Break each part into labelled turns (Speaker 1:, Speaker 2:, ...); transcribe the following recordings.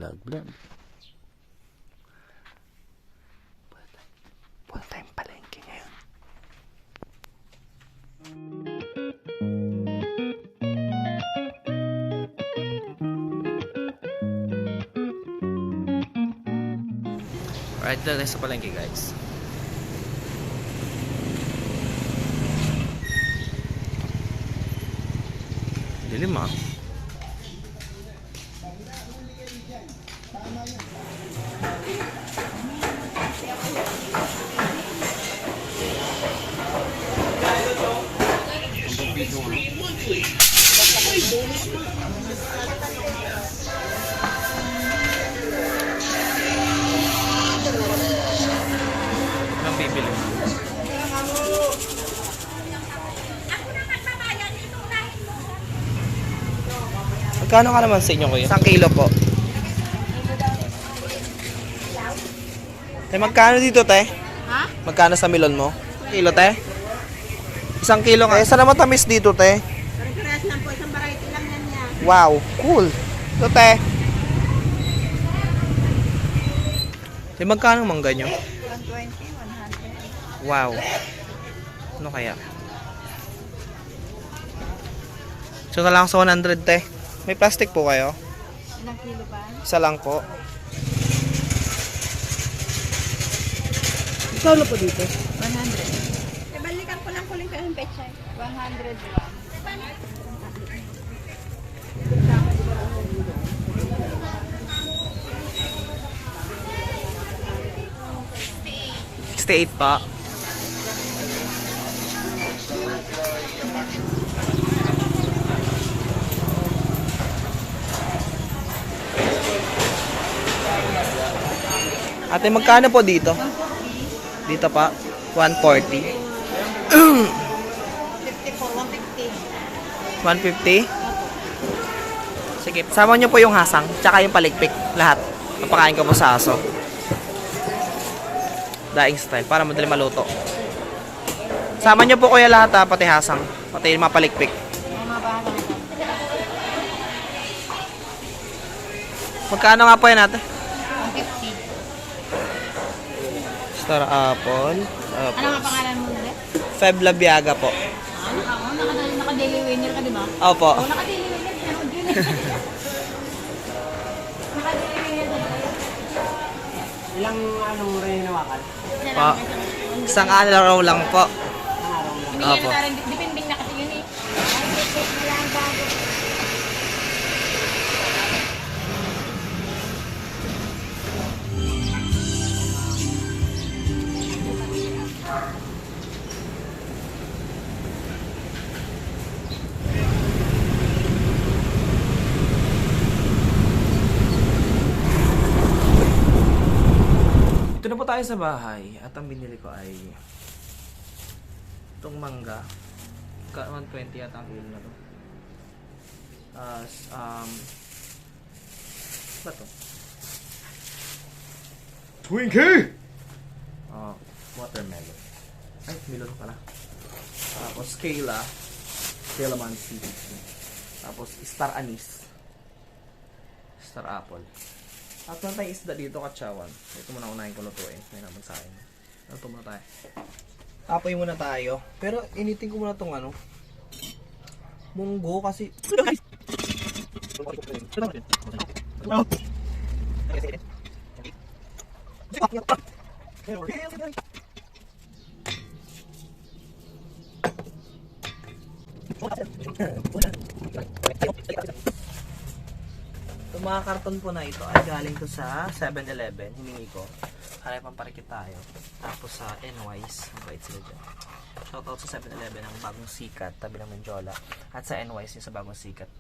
Speaker 1: Vlog. Punta tayong palengke ngayon. Alright, dito tayo sa palengke, guys. Dilim ah. Anong bibili mo? Magkano ka naman sa inyo, kuya? 1 kilo po. Te, magkano dito, te?
Speaker 2: Ha?
Speaker 1: Magkano sa melon mo? Kilo, te? 1 kilo nga. Saan na matamis dito, te?
Speaker 2: Parehas lang po, isang variety lang yan niya.
Speaker 1: Wow, cool. Ito, te. Te, magkano mangga nyo?
Speaker 2: 120, 100.
Speaker 1: Wow. Ano kaya? So, na lang sa 100, te. May plastic po kayo?
Speaker 2: Ilang kilo ba?
Speaker 1: Isa lang po. Ikaw na po dito?
Speaker 2: 100. Balikan ko lang kuling ka yung pechay. 100 lang.
Speaker 1: $68 pa. Ate, magkano po dito?
Speaker 2: 140.
Speaker 1: Dito pa, 140.
Speaker 2: 150 po, 150.
Speaker 1: 150? Sige, sama nyo po yung hasang, tsaka yung palikpik, lahat. Papakain ko po sa aso. Daing style, para madali maluto. Sama nyo po kuya lahat ha, pati hasang, pati yung mga palikpik.
Speaker 2: Mga bahala na.
Speaker 1: Magkano nga po yan ate?
Speaker 2: 150.
Speaker 1: Star apple.
Speaker 2: Ano nga pangalan mo ulit?
Speaker 1: Feb Labiaga po.
Speaker 2: Naka-daily winner ka, di ba?
Speaker 1: Opo.
Speaker 2: Oo, naka-daily winner ka. Naka-daily winner ka.
Speaker 3: Ilang anong rin hinawakan?
Speaker 1: Pa. Isang araw lang po.
Speaker 2: Binigyan
Speaker 1: Opo.
Speaker 2: na tayo, depending na kasi yun eh. Wala ang bago.
Speaker 1: Ito na po tayo sa bahay at ang binili ko ay itong mangga. 120 yata ang kilo na to. Ba to? Twinkie! Watermelon. Ay, melon pala. Tapos calamansi. Tapos star anise. Star apple. At meron tayong isda dito, katsawan. Ito muna unahin ko lutuin. May naman sa akin. Ito muna tayo. Tapoy muna tayo. Pero initin ko muna tong munggo kasi... Itong mga karton po na ito ay galing to sa 7-Eleven. Hiningi ko. Para pamparikit tayo. Tapos sa NY's. Mabait sila dyan. Shoutout sa 7-Eleven ang bagong sikat. Tabi ng Menjola. At sa NY's yung sa bagong sikat.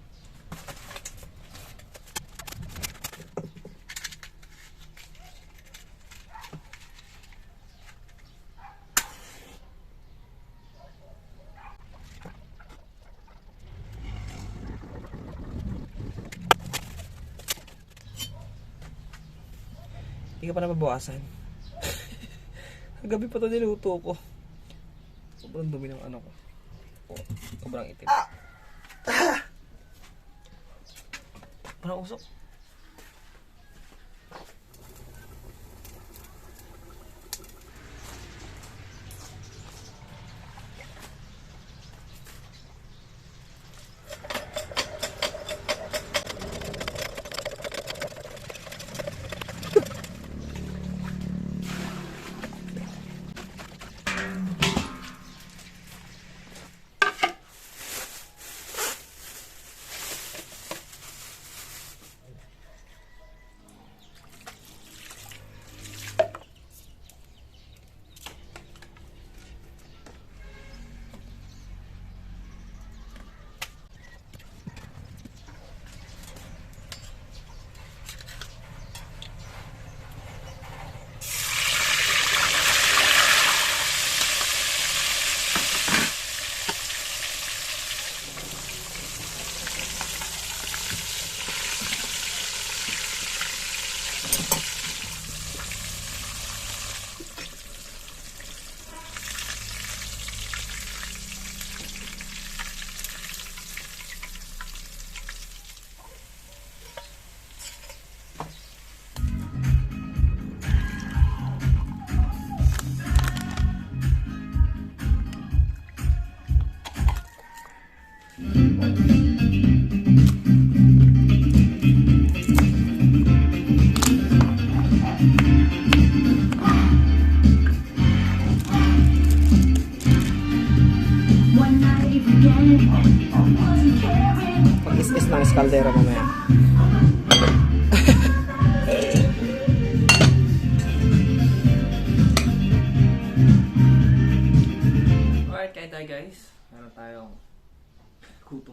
Speaker 1: Hindi ka pa nababawasan. Gabi pa ito niluto ko. Sobrang dumi ng ano ko. Oh, sobrang itim. Parang usok.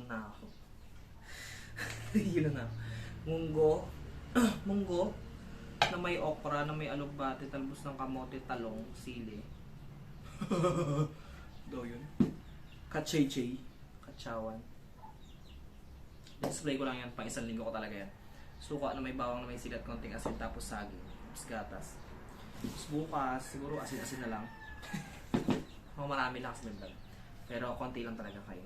Speaker 1: na ako. Yun na. Munggo. Munggo. Na may okra, na may alugbate, talbos ng kamote, talong, sili. Do yun. Katchay-chay. Katsawan. Display ko lang yan. Pang isang linggo ko talaga yan. Suka na may bawang na may sigat, konting asin, tapos saging. Tapos gatas. Tapos bukas, siguro asin-asin na lang. Marami lang kasi may vlog. Pero konti lang talaga kayo.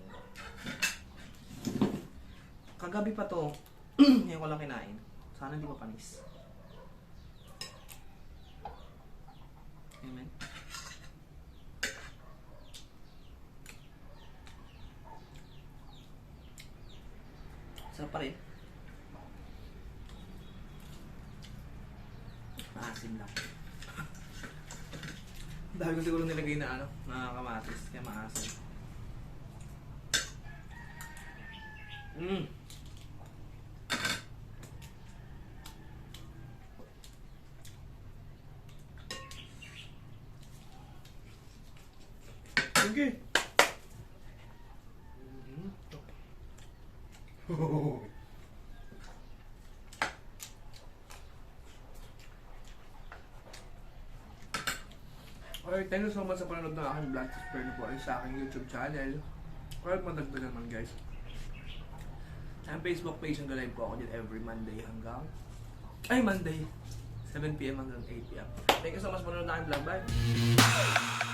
Speaker 1: Kagabi pa to. Ngayon ko lang kinain. Sana hindi pa panis. Amen. Sarap pa rin. Maasim lang. Dahil ko siguro nilagay na ano, na kamatis. Kaya maasim. Okay.
Speaker 4: Okay, thank you so much sa panonood ng aking vlog. Subscribe po ay sa aking YouTube channel. Or madagdagan man guys. Ang Facebook page ang live po ako din every Monday hanggang... Ay, Monday! 7 PM hanggang 8 PM. Thank you so much sa panonood ng aking vlog. Bye!